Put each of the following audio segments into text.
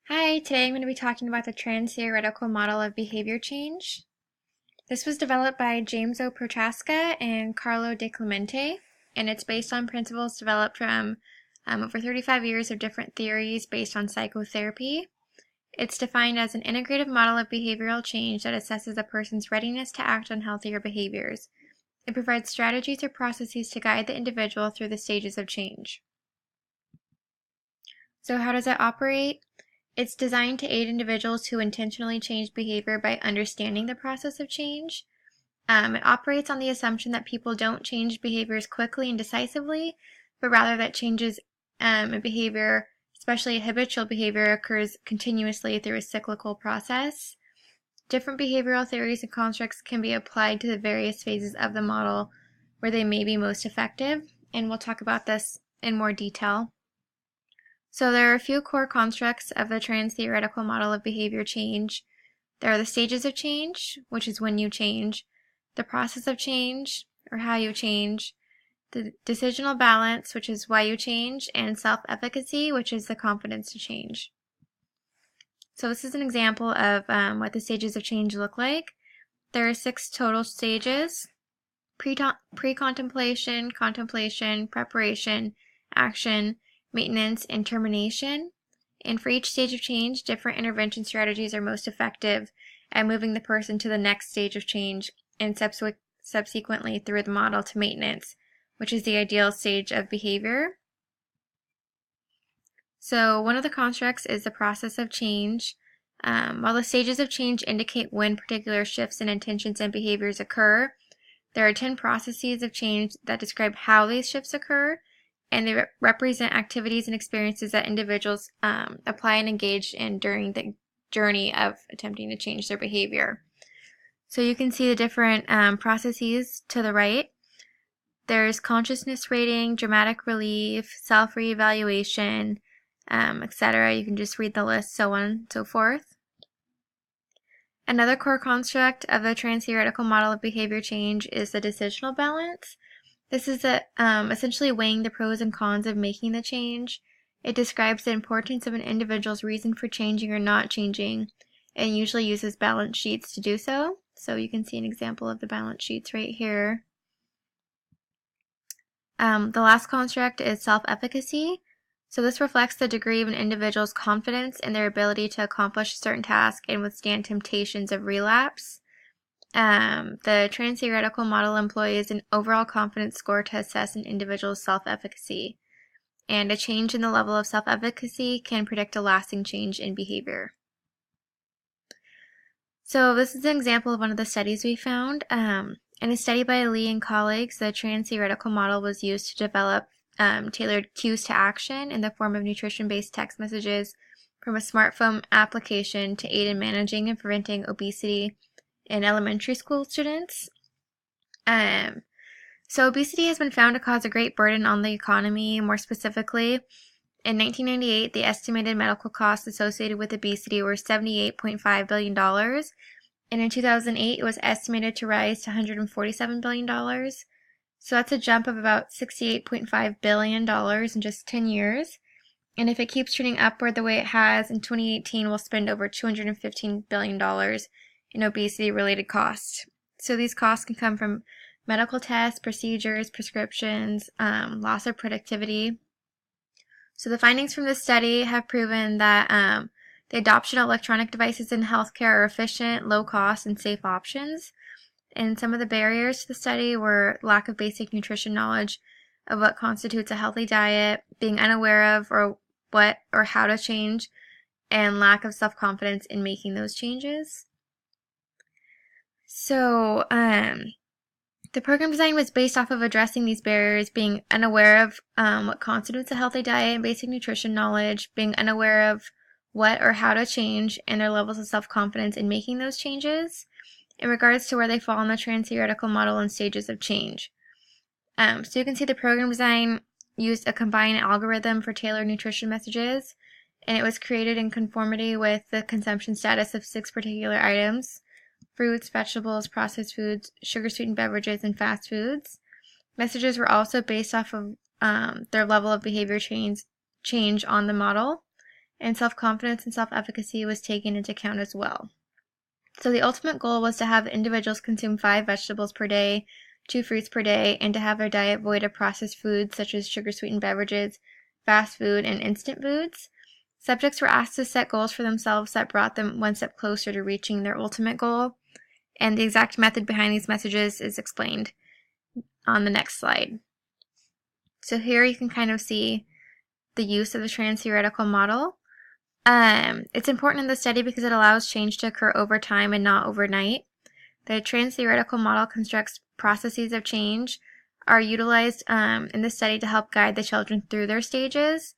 Hi, today I'm going to be talking about the trans-theoretical model of behavior change. This was developed by James O. Prochaska and Carlo De Clemente, and it's based on principles developed from over 35 years of different theories based on psychotherapy. It's defined as an integrative model of behavioral change that assesses a person's readiness to act on healthier behaviors. It provides strategies or processes to guide the individual through the stages of change. So how does it operate? It's designed to aid individuals who intentionally change behavior by understanding the process of change. It operates on the assumption that people don't change behaviors quickly and decisively, but rather that changes in behavior, especially habitual behavior, occurs continuously through a cyclical process. Different behavioral theories and constructs can be applied to the various phases of the model where they may be most effective, and we'll talk about this in more detail. So there are a few core constructs of the trans-theoretical model of behavior change. There are the stages of change, which is when you change, the process of change, or how you change, the decisional balance, which is why you change, and self-efficacy, which is the confidence to change. So this is an example of what the stages of change look like. There are 6 total stages: pre-contemplation, contemplation, preparation, action, maintenance, and termination. And for each stage of change, different intervention strategies are most effective at moving the person to the next stage of change and subsequently through the model to maintenance, which is the ideal stage of behavior. So one of the constructs is the process of change. While the stages of change indicate when particular shifts in intentions and behaviors occur, there are 10 processes of change that describe how these shifts occur, and they represent activities and experiences that individuals apply and engage in during the journey of attempting to change their behavior. So you can see the different processes to the right. There's consciousness rating, dramatic relief, self-reevaluation, etc. You can just read the list, so on and so forth. Another core construct of the trans-theoretical model of behavior change is the decisional balance. This is essentially weighing the pros and cons of making the change. It describes the importance of an individual's reason for changing or not changing, and usually uses balance sheets to do so. So you can see an example of the balance sheets right here. The last construct is self-efficacy. So this reflects the degree of an individual's confidence in their ability to accomplish a certain task and withstand temptations of relapse. The trans-theoretical model employs an overall confidence score to assess an individual's self-efficacy, and a change in the level of self-efficacy can predict a lasting change in behavior. So this is an example of one of the studies we found. In a study by Lee and colleagues, the trans-theoretical model was used to develop tailored cues to action in the form of nutrition-based text messages from a smartphone application to aid in managing and preventing obesity in elementary school students. So obesity has been found to cause a great burden on the economy. More specifically, in 1998, the estimated medical costs associated with obesity were $78.5 billion, and in 2008, it was estimated to rise to $147 billion. So that's a jump of about $68.5 billion in just 10 years. And if it keeps trending upward the way it has, in 2018, we'll spend over $215 billion in obesity-related costs. So these costs can come from medical tests, procedures, prescriptions, loss of productivity. So the findings from this study have proven that the adoption of electronic devices in healthcare are efficient, low cost, and safe options. And some of the barriers to the study were lack of basic nutrition knowledge of what constitutes a healthy diet, being unaware of what or how to change, and lack of self-confidence in making those changes. So the program design was based off of addressing these barriers, being unaware of what constitutes a healthy diet and basic nutrition knowledge, being unaware of what or how to change, and their levels of self-confidence in making those changes in regards to where they fall in the trans-theoretical model and stages of change. So you can see the program design used a combined algorithm for tailored nutrition messages, and it was created in conformity with the consumption status of 6 particular items: fruits, vegetables, processed foods, sugar-sweetened beverages, and fast foods. Messages were also based off of their level of behavior change on the model, and self-confidence and self-efficacy was taken into account as well. So the ultimate goal was to have individuals consume 5 vegetables per day, 2 fruits per day, and to have their diet void of processed foods such as sugar-sweetened beverages, fast food, and instant foods. Subjects were asked to set goals for themselves that brought them one step closer to reaching their ultimate goal, and the exact method behind these messages is explained on the next slide. So here you can kind of see the use of the trans-theoretical model. It's important in the study because it allows change to occur over time and not overnight. The trans-theoretical model constructs processes of change are utilized in the study to help guide the children through their stages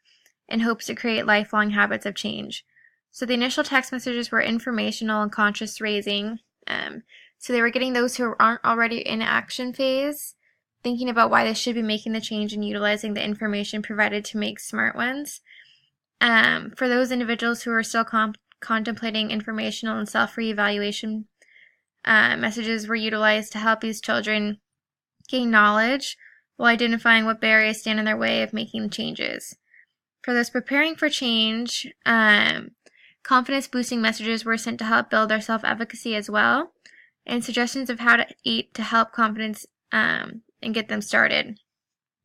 in hopes to create lifelong habits of change. So the initial text messages were informational and conscious raising. So they were getting those who aren't already in action phase, thinking about why they should be making the change and utilizing the information provided to make smart ones. For those individuals who are still contemplating informational and self-reevaluation, messages were utilized to help these children gain knowledge while identifying what barriers stand in their way of making changes. For those preparing for change, confidence-boosting messages were sent to help build their self-efficacy as well, and suggestions of how to eat to help confidence and get them started.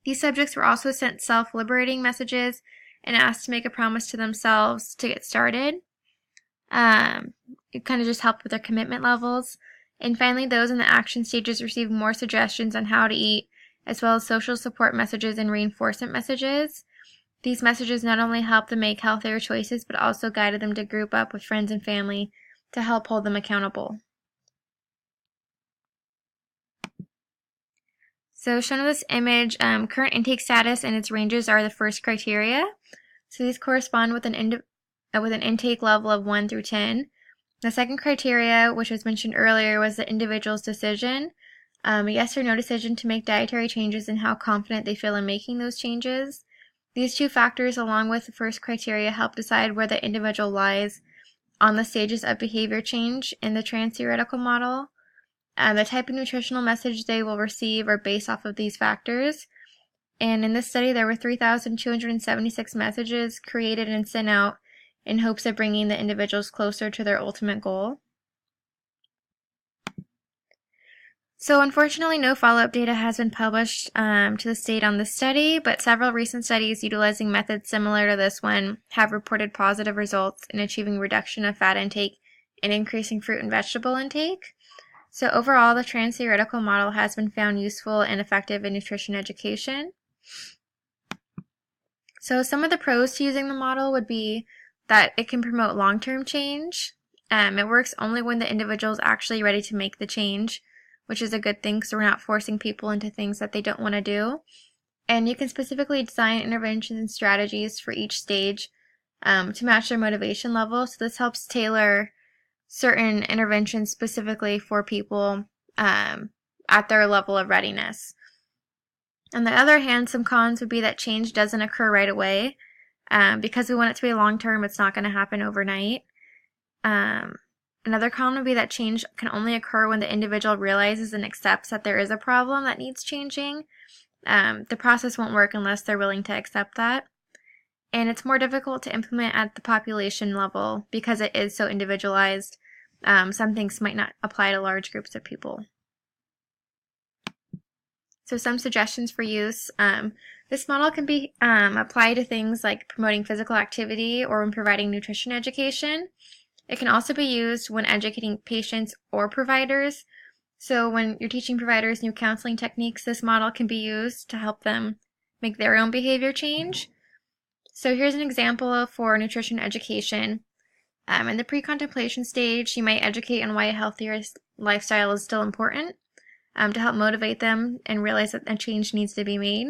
These subjects were also sent self-liberating messages and asked to make a promise to themselves to get started. It kind of just helped with their commitment levels. And finally, those in the action stages received more suggestions on how to eat, as well as social support messages and reinforcement messages. These messages not only helped them make healthier choices, but also guided them to group up with friends and family to help hold them accountable. So shown in this image, current intake status and its ranges are the first criteria. So these correspond with an intake level of 1 through 10. The second criteria, which was mentioned earlier, was the individual's decision, a yes or no decision to make dietary changes and how confident they feel in making those changes. These two factors, along with the first criteria, help decide where the individual lies on the stages of behavior change in the trans-theoretical model. The type of nutritional message they will receive are based off of these factors. And in this study, there were 3,276 messages created and sent out in hopes of bringing the individuals closer to their ultimate goal. So unfortunately, no follow-up data has been published to this date on this study, but several recent studies utilizing methods similar to this one have reported positive results in achieving reduction of fat intake and increasing fruit and vegetable intake. So overall, the trans-theoretical model has been found useful and effective in nutrition education. So some of the pros to using the model would be that it can promote long-term change. It works only when the individual is actually ready to make the change, which is a good thing because we're not forcing people into things that they don't want to do. And you can specifically design interventions and strategies for each stage to match their motivation level. So this helps tailor certain interventions specifically for people at their level of readiness. On the other hand, some cons would be that change doesn't occur right away. Because we want it to be long-term, it's not going to happen overnight. Another con would be that change can only occur when the individual realizes and accepts that there is a problem that needs changing. The process won't work unless they're willing to accept that. And it's more difficult to implement at the population level because it is so individualized. Some things might not apply to large groups of people. So some suggestions for use. This model can be applied to things like promoting physical activity or when providing nutrition education. It can also be used when educating patients or providers. So when you're teaching providers new counseling techniques, this model can be used to help them make their own behavior change. So here's an example for nutrition education. In the pre-contemplation stage, you might educate on why a healthier lifestyle is still important to help motivate them and realize that a change needs to be made.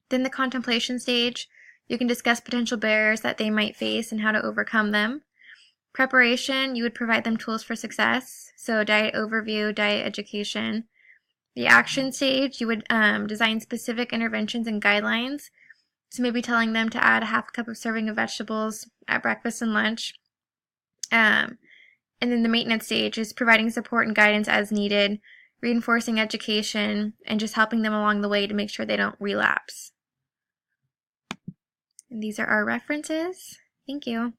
Then the contemplation stage, you can discuss potential barriers that they might face and how to overcome them. Preparation, you would provide them tools for success, so diet overview, diet education. The action stage, you would design specific interventions and guidelines, so maybe telling them to add a half cup of serving of vegetables at breakfast and lunch. And then the maintenance stage is providing support and guidance as needed, reinforcing education, and just helping them along the way to make sure they don't relapse. And these are our references. Thank you.